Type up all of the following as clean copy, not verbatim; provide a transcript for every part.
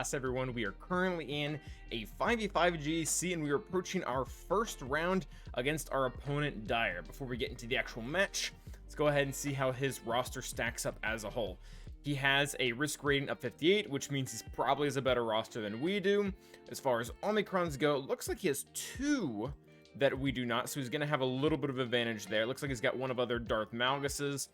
class, everyone. We are currently in a 5v5 GC, and we are approaching our first round against our opponent, Dire. Before we get into the actual match, let's go ahead and see how his roster stacks up as a whole. He has a risk rating of 58, which means he's probably has a better roster than we do. As far as Omicrons go, it looks like he has two that we do not, so he's going to have a little bit of advantage there. It looks like he's got one of other Darth Malgus's.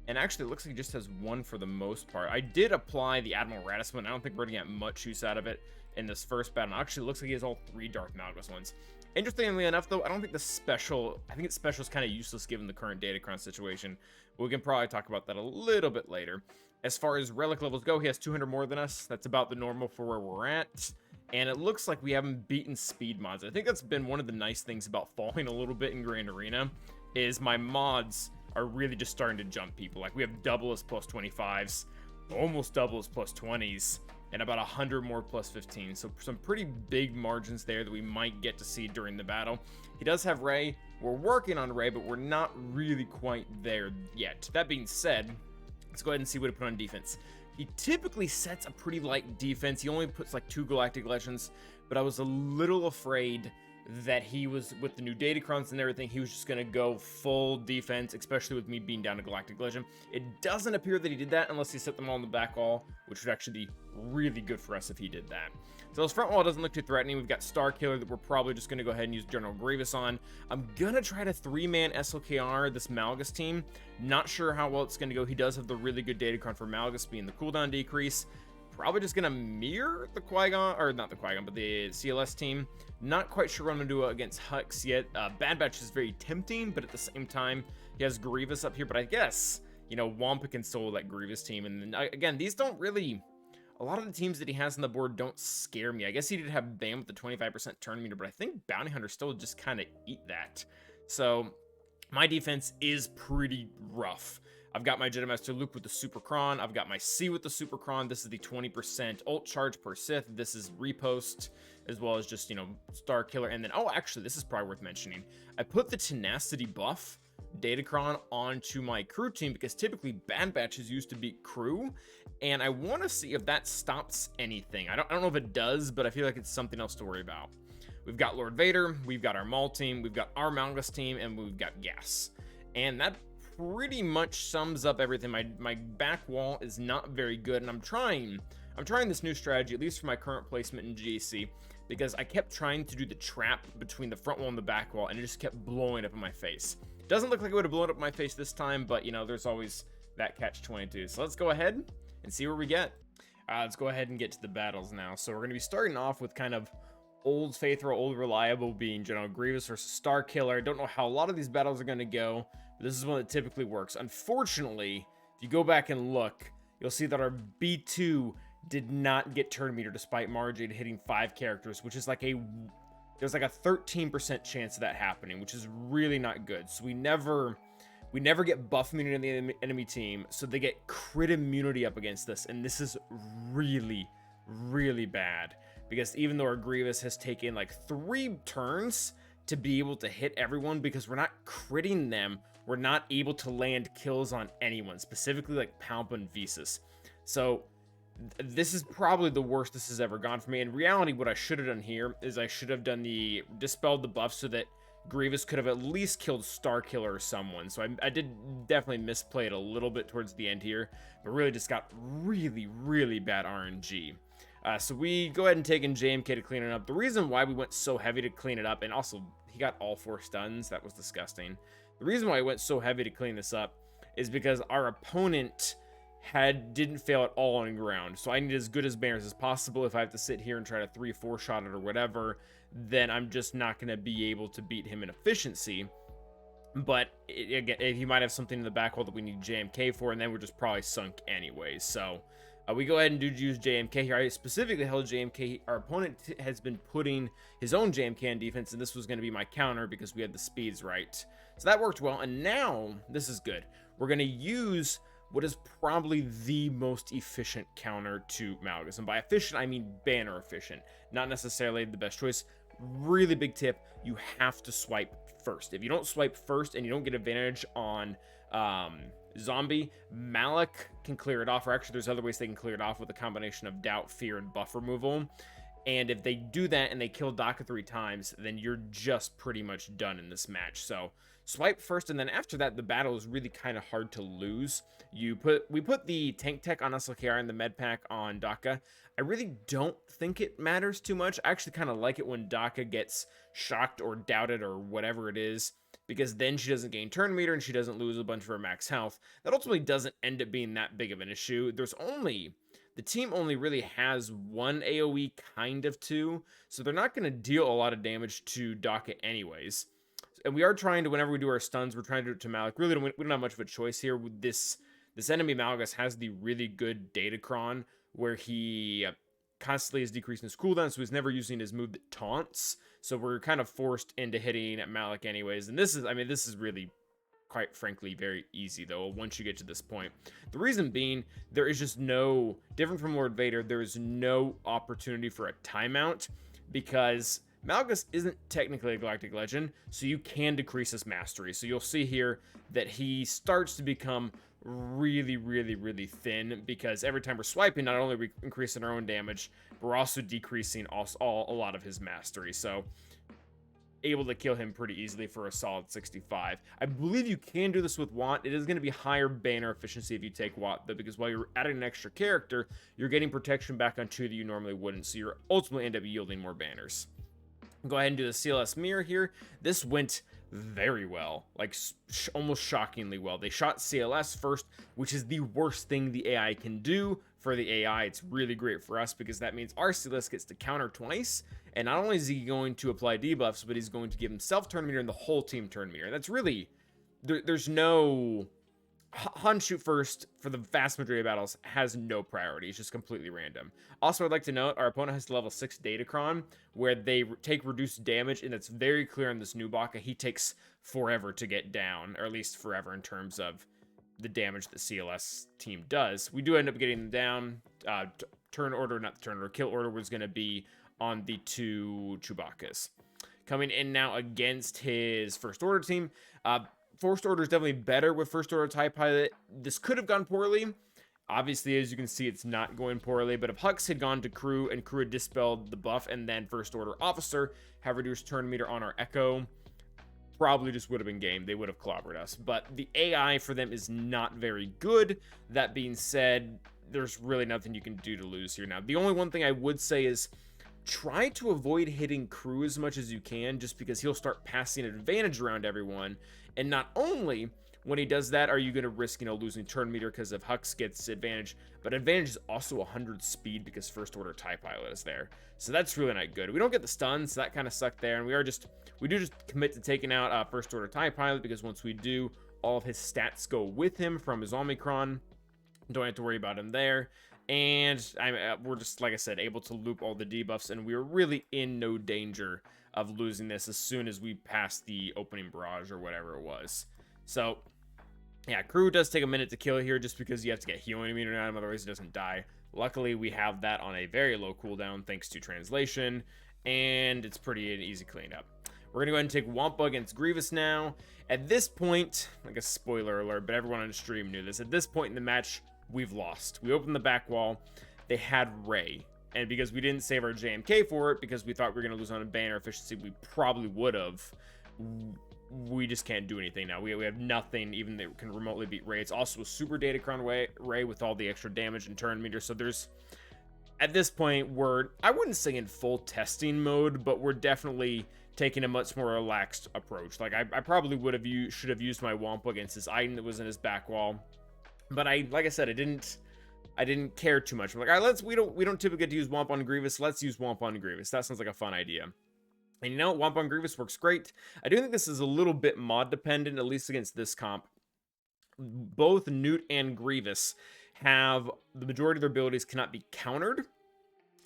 And actually, it looks like he just has one for the most part. I did apply the Admiral Raddus one. I don't think we're going to get much use out of it in this first battle. Actually, it looks like he has all three Darth Malgus ones. Interestingly enough, though, I don't think the special... I think the special is kind of useless given the current Datacron situation. But we can probably talk about that a little bit later. As far as relic levels go, he has 200 more than us. That's about the normal for where we're at. And it looks like we haven't beaten speed mods. I think that's been one of the nice things about falling a little bit in Grand Arena, is my mods are really just starting to jump people. Like, we have double as plus 25s, almost double as plus 20s, and about 100 more plus 15. So some pretty big margins there that we might get to see during the battle. He does have Ray. We're working on Ray, but we're not really quite there yet. That being said, let's go ahead and see what he put on defense. He typically sets a pretty light defense. He only puts like 2 Galactic Legends, but I was a little afraid that he was, with the new Datacrons and everything, he was just going to go full defense, especially with me being down to Galactic Legend. It doesn't appear that he did that unless he set them all on the back wall, which would actually be really good for us if he did that. So his front wall doesn't look too threatening. We've got Star Killer that we're probably just going to go ahead and use General Grievous on. I'm going to try to 3-man SLKR this Malgus team. Not sure how well it's going to go. He does have the really good Datacron for Malgus being the cooldown decrease. Probably just going to mirror the Qui-Gon, or not the Qui-Gon, but the CLS team. Not quite sure what I'm going to do against Hux yet. Bad Batch is very tempting, but at the same time, he has Grievous up here. But I guess, you know, Wampa can solo that Grievous team. And then, again, these don't really... A lot of the teams that he has on the board don't scare me. I guess he did have Bam with the 25% turn meter, but I think Bounty Hunter still just kind of eat that. So, my defense is pretty rough. I've got my Jedi Master Luke with the Super Cron. I've got my C with the Super Cron. This is the 20% ult charge per Sith. This is repost, as well as just, you know, Star Killer. And then, oh, actually, this is probably worth mentioning. I put the Tenacity buff Datacron onto my crew team because typically Bad Batch is used to beat crew. And I want to see if that stops anything. I don't know if it does, but I feel like it's something else to worry about. We've got Lord Vader. We've got our Maul team. We've got our Malgus team. And we've got Gas. And that pretty much sums up everything. My back wall is not very good, and I'm trying this new strategy, at least for my current placement in GAC, because I kept trying to do the trap between the front wall and the back wall, and it just kept blowing up in my face. Doesn't look like it would have blown up in my face this time, but you know, there's always that catch-22. So let's go ahead and see where we get. Let's go ahead and get to the battles now. So we're going to be starting off with kind of Old Faithful, Old Reliable being General Grievous versus Star Killer. I don't know how a lot of these battles are going to go, but this is one that typically works. Unfortunately, if you go back and look, you'll see that our B2 did not get turn meter despite Margate hitting 5 characters, which is like there's like a 13% chance of that happening, which is really not good. So we never get buff immunity in the enemy team, so they get crit immunity up against this, and this is really, really bad. Because even though our Grievous has taken like 3 turns to be able to hit everyone, because we're not critting them, we're not able to land kills on anyone, specifically like Palpa and Visas. So this is probably the worst this has ever gone for me. In reality, what I should have done here is I should have done dispelled the buff so that Grievous could have at least killed Star Killer or someone. So I did definitely misplay it a little bit towards the end here, but really just got really, really bad RNG. So we go ahead and take in JMK to clean it up. The reason why we went so heavy to clean it up, and also he got all 4 stuns, that was disgusting. The reason why I went so heavy to clean this up is because our opponent didn't fail at all on ground. So I need as good as banners as possible. If I have to sit here and try to 3-4 shot it or whatever, then I'm just not going to be able to beat him in efficiency. But again, he might have something in the back wall that we need JMK for, and then we're just probably sunk anyways. So we go ahead and use JMK here. I specifically held JMK. Our opponent has been putting his own JMK on defense, and this was going to be my counter because we had the speeds right. So that worked well, and now this is good. We're going to use what is probably the most efficient counter to Malgus. And by efficient, I mean banner efficient. Not necessarily the best choice. Really big tip, you have to swipe first. If you don't swipe first and you don't get advantage on zombie, Malik can clear it off, or actually there's other ways they can clear it off with a combination of doubt, fear, and buff removal. And if they do that and they kill Daka 3 times, then you're just pretty much done in this match. So swipe first, and then after that, the battle is really kind of hard to lose. We put the tank tech on SLKR and the med pack on Daka. I really don't think it matters too much. I actually kind of like it when Daka gets shocked or doubted or whatever it is, because then she doesn't gain turn meter and she doesn't lose a bunch of her max health. That ultimately doesn't end up being that big of an issue. The team only really has one AoE, kind of two, so they're not going to deal a lot of damage to Daka anyways. And we are trying to, whenever we do our stuns, we're trying to do it to Malik. Really, we don't have much of a choice here. This enemy Malgus has the really good Datacron, where he constantly is decreasing his cooldown, so he's never using his move that taunts. So we're kind of forced into hitting at Malik anyways. And this is really, quite frankly, very easy, though, once you get to this point. The reason being, there is just no, different from Lord Vader, there is no opportunity for a timeout, because Malgus isn't technically a Galactic Legend, so you can decrease his mastery. So you'll see here that he starts to become really, really, really thin, because every time we're swiping, not only are we increasing our own damage, but we're also decreasing a lot of his mastery. So able to kill him pretty easily for a solid 65. I believe you can do this with Want. It is going to be higher banner efficiency if you take Want, though, because while you're adding an extra character, you're getting protection back on 2 that you normally wouldn't, so you're ultimately end up yielding more banners. Go ahead and do the CLS mirror here. This went very well, like almost shockingly well. They shot CLS first, which is the worst thing the AI can do. For the AI, it's really great for us, because that means our CLS gets to counter twice, and not only is he going to apply debuffs, but he's going to give himself turn meter and the whole team turn meter. That's really, there's no, Han shoot first for the vast majority of battles has no priority. It's just completely random. Also, I'd like to note, our opponent has level 6 Datacron, where they take reduced damage, and it's very clear on this new Baka. He takes forever to get down, or at least forever in terms of the damage the CLS team does. We do end up getting them down. Kill order was going to be on the 2 Chewbacca's. Coming in now against his First Order team. First Order is definitely better with First Order TIE Pilot. This could have gone poorly. Obviously, as you can see, it's not going poorly. But if Hux had gone to Crew, and Crew had dispelled the buff, and then First Order Officer have reduced turn meter on our Echo, probably just would have been game. They would have clobbered us. But the AI for them is not very good. That being said, there's really nothing you can do to lose here now. The only one thing I would say is try to avoid hitting Crew as much as you can, just because he'll start passing advantage around everyone. And not only when he does that are you going to risk, losing turn meter because if Hux gets advantage, but advantage is also 100 speed because First Order TIE Pilot is there. So that's really not good. We don't get the stuns, so that kind of sucked there. And we do just commit to taking out First Order TIE Pilot, because once we do, all of his stats go with him from his Omicron. Don't have to worry about him there. And we're just, like I said, able to loop all the debuffs, and we're really in no danger of losing this as soon as we pass the opening barrage or whatever it was. So yeah, Crew does take a minute to kill here, just because you have to get healing immunity on him, otherwise he doesn't die. Luckily, we have that on a very low cooldown thanks to translation, and it's pretty an easy cleanup. We're gonna go ahead and take Wampa against Grievous now. At this point, like a spoiler alert, but everyone on the stream knew this. At this point in the match, we've lost. We opened the back wall. They had Rey. And because we didn't save our JMK for it, because we thought we were going to lose on a banner efficiency, we probably would have. We just can't do anything now. We have nothing even that can remotely beat Rey. It's also a super Datacron Rey with all the extra damage and turn meter. So there's, at this point, I wouldn't say in full testing mode, but we're definitely taking a much more relaxed approach. Like I probably should have used my Wampa against this Iden that was in his back wall. But like I said, I didn't care too much. I'm like, all right, we don't typically get to use Wampa on Grievous. Let's use Wampa on Grievous. That sounds like a fun idea. And Wampa on Grievous works great. I do think this is a little bit mod dependent, at least against this comp. Both Newt and Grievous have the majority of their abilities cannot be countered.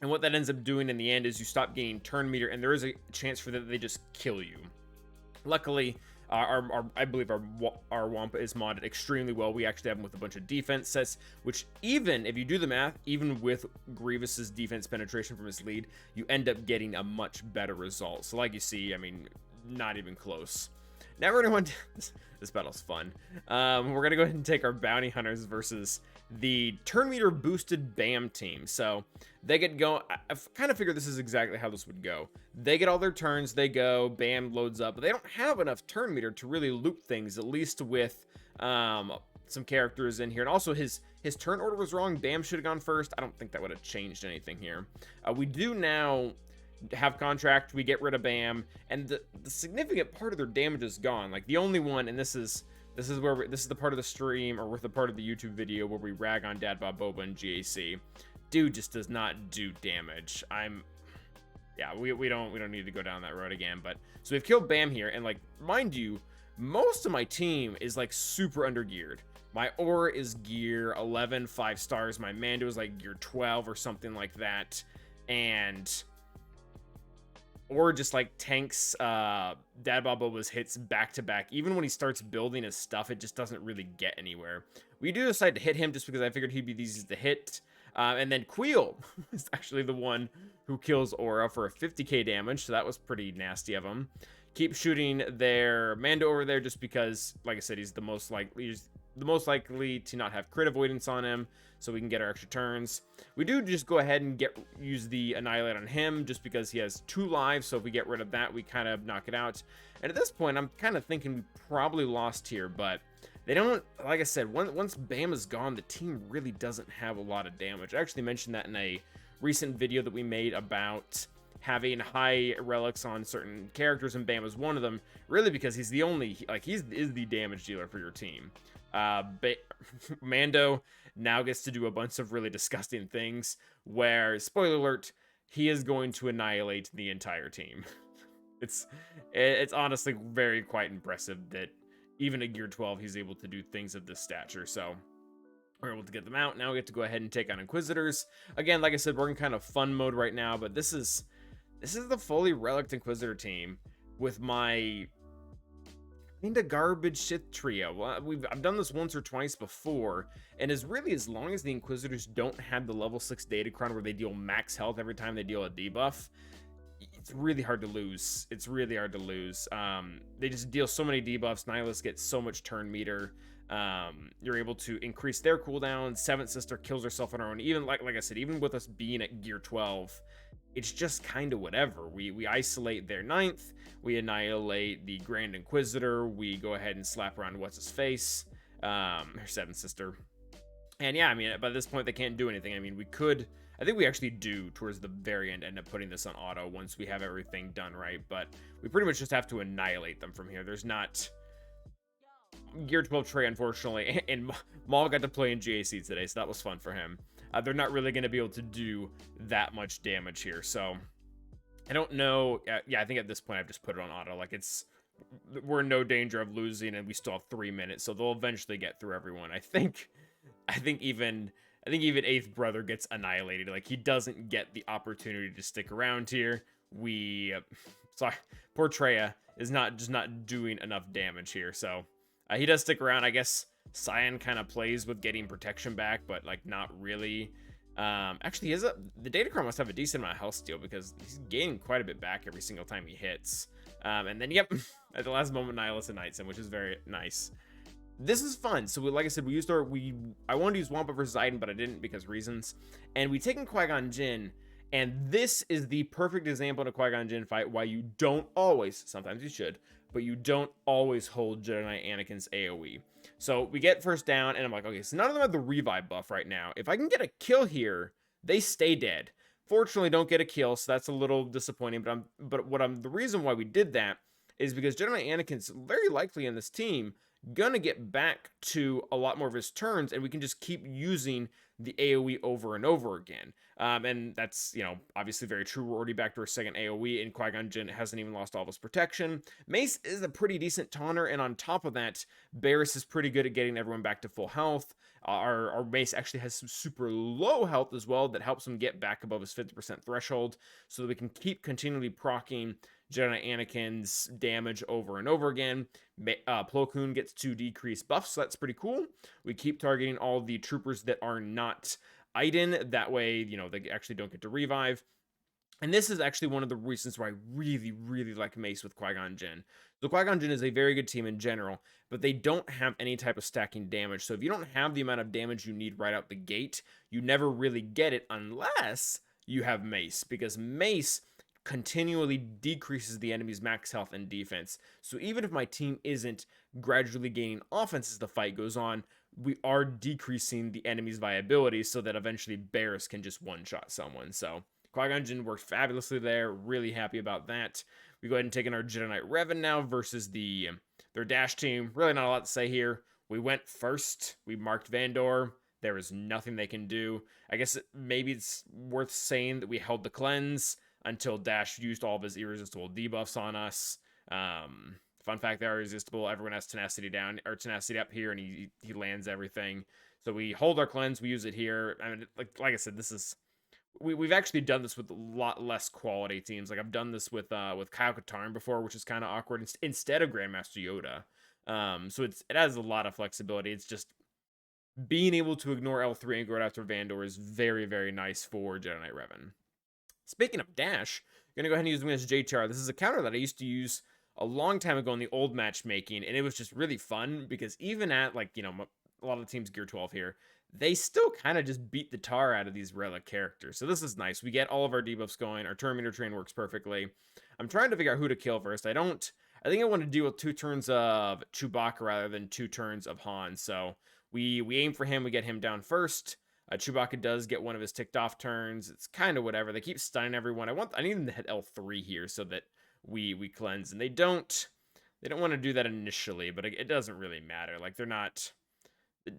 And what that ends up doing in the end is you stop gaining turn meter, and there is a chance for that they just kill you. Luckily, I believe our Wampa is modded extremely well. We actually have him with a bunch of defense sets, which even if you do the math, even with Grievous's defense penetration from his lead, you end up getting a much better result. So like you see, not even close. Now we're going to this battle's fun. We're gonna go ahead and take our bounty hunters versus the turn meter boosted BAM team. So they get going. I kind of figured this is exactly how this would go. They get all their turns, they go, BAM loads up, but they don't have enough turn meter to really loop things, at least with some characters in here. And also his turn order was wrong. BAM should have gone first. I don't think that would have changed anything here. We do now have contract, we get rid of BAM, and the significant part of their damage is gone. Like the only one, and this is where this is the part of the stream, or with the part of the YouTube video where we rag on Dad Bob Boba and GAC. Dude just does not do damage. Yeah, we don't need to go down that road again. But so we've killed BAM here, and like, mind you, most of my team is like super under geared. My aura is gear 11, 5 stars. My Mando is like gear 12 or something like that, and or just like tanks Dad Bob Boba's hits back to back. Even when he starts building his stuff, it just doesn't really get anywhere. We do decide to hit him just because I figured he'd be the easiest to hit. And then Queel is actually the one who kills Aura for a 50k damage, so that was pretty nasty of him. Keep shooting their Mando over there just because, like I said, he's the most likely to not have crit avoidance on him, so we can get our extra turns. We do just go ahead and use the Annihilate on him just because he has 2 lives, so if we get rid of that, we kind of knock it out. And at this point, I'm kind of thinking we probably lost here, but they don't, like I said, once BAM is gone, the team really doesn't have a lot of damage. I actually mentioned that in a recent video that we made about having high relics on certain characters, and BAM is one of them, really because he's the only, like, is the damage dealer for your team. Mando now gets to do a bunch of really disgusting things where, spoiler alert, he is going to annihilate the entire team. It's honestly very quite impressive that even at gear 12 he's able to do things of this stature. So we're able to get them out. Now we get to go ahead and take on Inquisitors. Again, like I said, we're in kind of fun mode right now, but this is the fully relic Inquisitor team with my kinda garbage Sith trio. Well, I've done this once or twice before, and as long as the Inquisitors don't have the level 6 Datacron where they deal max health every time they deal a debuff, it's really hard to lose. It's really hard to lose. They just deal so many debuffs. Nihilus gets so much turn meter. You're able to increase their cooldown. Seventh Sister kills herself on her own. Even like I said, even with us being at gear 12, it's just kind of whatever. We isolate their 9th. We annihilate the Grand Inquisitor. We go ahead and slap around what's his face, her 7th sister. And yeah, I mean, by this point they can't do anything. I mean, I think we actually do towards the very end up putting this on auto once we have everything done right, but we pretty much just have to annihilate them from here. There's not gear 12 Traya, unfortunately, and Malo got to play in GAC today, so that was fun for him. They're not really going to be able to do that much damage here, so I don't know. Yeah, I think at this point I've just put it on auto. Like, we're in no danger of losing, and we still have 3 minutes, so they'll eventually get through everyone. I think even 8th Brother gets annihilated. Like, he doesn't get the opportunity to stick around here. Sorry, poor Traya is just not doing enough damage here, so he does stick around. I guess Cyan kind of plays with getting protection back, but like not really. Actually, the Datacron must have a decent amount of health steal because he's gaining quite a bit back every single time he hits. And then, yep, at the last moment, Nihilus ignites him, which is very nice. This is fun. So, like I said, I wanted to use Wampa versus Iden, but I didn't because reasons. And we taken Qui-Gon Jinn, and this is the perfect example in a Qui-Gon Jinn fight why you don't always, sometimes you should, but you don't always hold Jedi Knight Anakin's AoE. So we get first down, and I'm like, okay, so none of them have the revive buff right now. If I can get a kill here, they stay dead. Fortunately, don't get a kill, so that's a little disappointing. The reason why we did that is because Jedi Knight Anakin's very likely in this team gonna get back to a lot more of his turns, and we can just keep using the AoE over and over again. And that's, obviously very true. We're already back to our second AoE, and Qui-Gon Jinn hasn't even lost all of his protection. Mace is a pretty decent taunter, and on top of that, Barriss is pretty good at getting everyone back to full health. Our Mace actually has some super low health as well that helps him get back above his 50% threshold, so that we can keep continually proccing Jedi Anakin's damage over and over again. Plo Koon gets 2 decreased buffs, so that's pretty cool. We keep targeting all the troopers that are not Iden. That way, they actually don't get to revive. And this is actually one of the reasons why I really, really like Mace with Qui-Gon Jinn. So Qui-Gon Jinn is a very good team in general, but they don't have any type of stacking damage. So if you don't have the amount of damage you need right out the gate, you never really get it unless you have Mace, because Mace continually decreases the enemy's max health and defense. So even if my team isn't gradually gaining offense as the fight goes on, we are decreasing the enemy's viability so that eventually Barris can just one-shot someone. So Qui-Gon Jinn worked fabulously there. Really happy about that. We go ahead and take in our Jedi Knight Revan now versus their Dash team. Really not a lot to say here. We went first. We marked Vandor. There was nothing they can do. I guess maybe it's worth saying that we held the cleanse until Dash used all of his irresistible debuffs on us. Fun fact, they are irresistible. Everyone has tenacity down, or tenacity up here, and he lands everything. So we hold our cleanse. We use it here. I mean, like I said, this is... We've actually done this with a lot less quality teams. Like I've done this with Kyle Katarn before, which is kind of awkward instead of Grandmaster Yoda. So it has a lot of flexibility. It's just being able to ignore L3 and go right after Vandor is very, very nice for Jedi Knight Revan. Speaking of Dash, I'm gonna go ahead and use this JTR. This is a counter that I used to use a long time ago in the old matchmaking, and it was just really fun because even at a lot of the teams Gear 12 here, they still kind of just beat the tar out of these relic characters. So this is nice. We get all of our debuffs going. Our turn meter train works perfectly. I'm trying to figure out who to kill first. I think I want to deal with 2 turns of Chewbacca rather than 2 turns of Han. So we aim for him. We get him down first. Chewbacca does get one of his ticked off turns. It's kind of whatever. They keep stunning everyone. I need them to hit L3 here so that we cleanse. And they don't want to do that initially, but it doesn't really matter. Like they're not...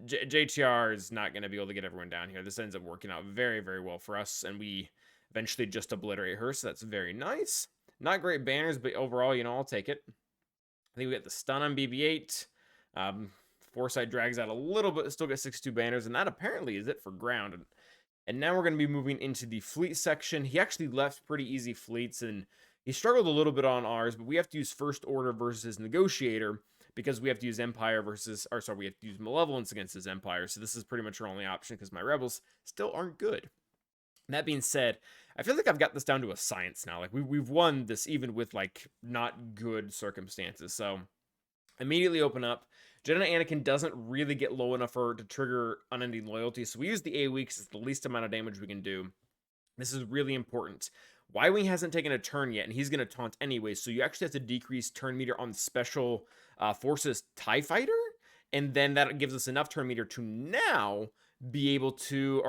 JTR is not going to be able to get everyone down here. This ends up working out very, very well for us, and we eventually just obliterate her, so that's very nice. Not great banners, but overall, I'll take it. I think we get the stun on BB-8. Foresight drags out a little bit, still get 62 banners, and that apparently is it for ground. And now we're going to be moving into the fleet section. He actually left pretty easy fleets, and he struggled a little bit on ours, but we have to use First Order versus Negotiator, because we have to use we have to use Malevolence against his Empire. So this is pretty much our only option because my Rebels still aren't good. That being said, I feel like I've got this down to a science now. Like we've won this even with not good circumstances. So immediately open up. Jedi Anakin doesn't really get low enough to trigger unending loyalty. So we use the AoE because it's the least amount of damage we can do. This is really important. Y-Wing hasn't taken a turn yet, and he's going to taunt anyway, so you actually have to decrease turn meter on Special Forces TIE Fighter, and then that gives us enough turn meter to now be able to,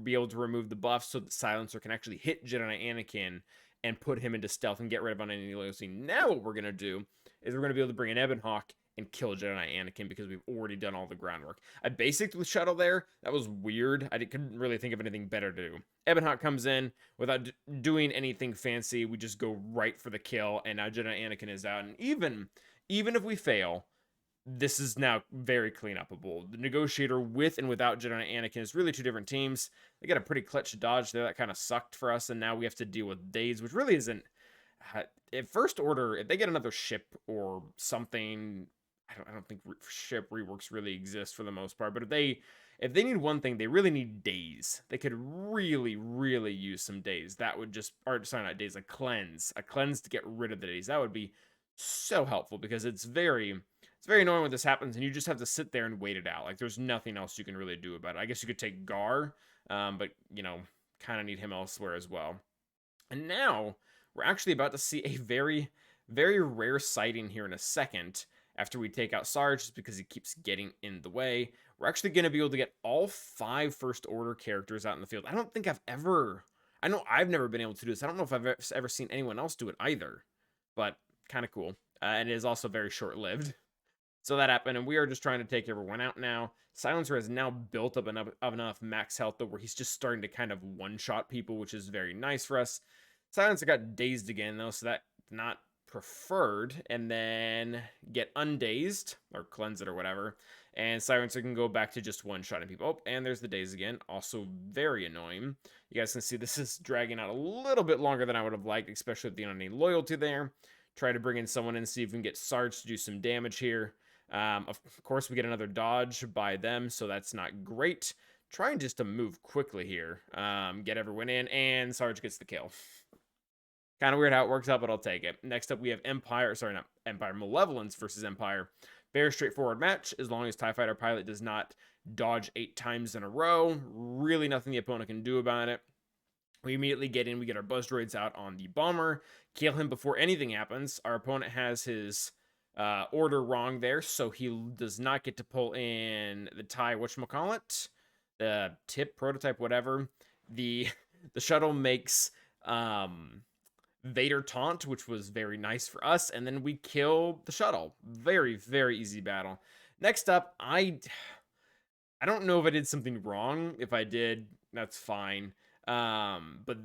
be able to remove the buff so that Silencer can actually hit Jedi Anakin and put him into stealth and get rid of unending loyalty. Now what we're going to do is we're going to be able to bring in Ebon Hawk and kill Jedi Anakin because we've already done all the groundwork. I basicked with Shuttle there. That was weird. I couldn't really think of anything better to do. Ebon Hawk comes in without doing anything fancy. We just go right for the kill, and now Jedi Anakin is out. And even if we fail, this is now very clean upable. The Negotiator with and without Jedi Anakin is really 2 different teams. They got a pretty clutch dodge there. That kind of sucked for us, and now we have to deal with Daze, which really isn't... If First Order, if they get another ship or something... I don't think ship reworks really exist for the most part, but if they need one thing, they really need Daze. They could really, really use some Daze. That would just, or sorry, not Daze, a cleanse to get rid of the Daze. That would be so helpful because it's very annoying when this happens and you just have to sit there and wait it out. Like there's nothing else you can really do about it. I guess you could take Gar, but kind of need him elsewhere as well. And now we're actually about to see a very, very rare sighting here in a second. After we take out Sarge, just because he keeps getting in the way, we're actually going to be able to get all 5 First Order characters out in the field. I know I've never been able to do this. I don't know if I've ever seen anyone else do it either, but kind of cool. And it is also very short-lived. So that happened, and we are just trying to take everyone out now. Silencer has now built up enough max health, though, where he's just starting to kind of one-shot people, which is very nice for us. Silencer got dazed again, though, so that's not preferred, and then get undazed or cleanse it or whatever, and Silencer can go back to just one-shotting people. Oh, and there's the daze again, also very annoying. You guys can see this is dragging out a little bit longer than I would have liked, especially with the unending loyalty there. Try to bring in someone and see if we can get Sarge to do some damage here. Of course, we get another dodge by them, so that's not great. Trying just to move quickly here, get everyone in, and Sarge gets the kill. Kind of weird how it works out, but I'll take it. Next up, we have Empire. Sorry, not Empire. Malevolence versus Empire. Very straightforward match, as long as TIE Fighter pilot does not dodge 8 times in a row. Really nothing the opponent can do about it. We immediately get in, we get our buzz droids out on the bomber, kill him before anything happens. Our opponent has his order wrong there, so he does not get to pull in the TIE, whatchamacallit, the tip, prototype, whatever. The shuttle makes Vader taunt, which was very nice for us, and then we kill the shuttle. Very, very easy battle. Next up, I don't know if I did something wrong. If I did, that's fine. But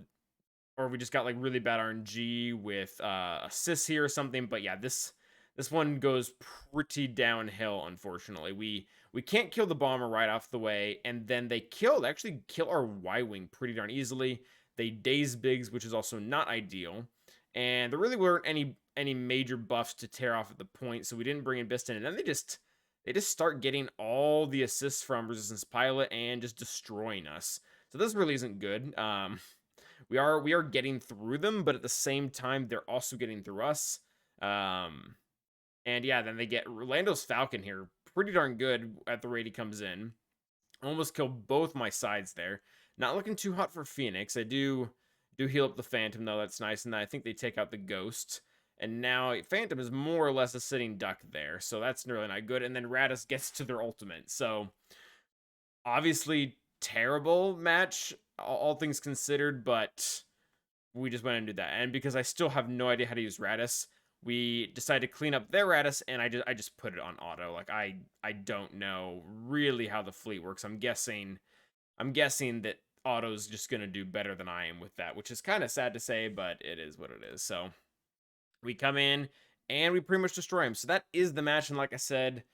or we just got like really bad RNG with assists here or something. But yeah, this one goes pretty downhill, unfortunately. We can't kill the bomber right off the way, and then they actually kill our Y-Wing pretty darn easily. They daze Biggs, which is also not ideal. And there really weren't any major buffs to tear off at the point, so we didn't bring in Biston. And then they just start getting all the assists from Resistance Pilot and just destroying us. So this really isn't good. We are getting through them, but at the same time, they're also getting through us. And yeah, then they get Lando's Falcon here. Pretty darn good at the rate he comes in. Almost killed both my sides there. Not looking too hot for Phoenix. I do heal up the Phantom, though. That's nice. And then I think they take out the Ghost. And now Phantom is more or less a sitting duck there. So that's really not good. And then Raddus gets to their ultimate. So obviously terrible match, all things considered. But we just went and did that. And because I still have no idea how to use Raddus, we decided to clean up their Raddus, and I just put it on auto. Like I don't know really how the fleet works. I'm guessing that auto's just gonna do better than I am with that, which is kind of sad to say, but it is what it is. So we come in and we pretty much destroy him. So that is the match, and like I said,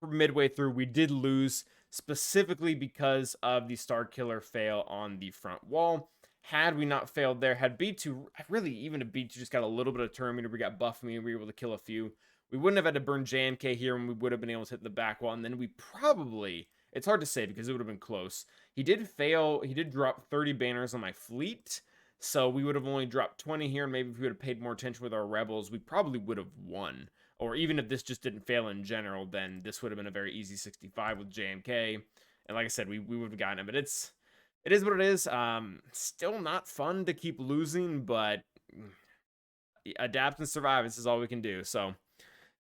midway through we did lose, specifically because of the Star Killer fail on the front wall. Had we not failed there, had B2, really even if B2 just got a little bit of turn meter, we got buff me, we were able to kill a few, we wouldn't have had to burn JMK here, and we would have been able to hit the back wall, and then we probably, it's hard to say because it would have been close. He did fail, he did drop 30 banners on my fleet, so we would have only dropped 20 here, and maybe if we would have paid more attention with our rebels, we probably would have won. Or even if this just didn't fail in general, then this would have been a very easy 65 with JMK, and like I said, we would have gotten it, but it is what it is. Still not fun to keep losing, but adapt and survive. This is all we can do. So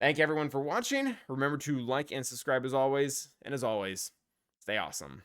thank everyone for watching. Remember to like and subscribe as always. And as always, stay awesome.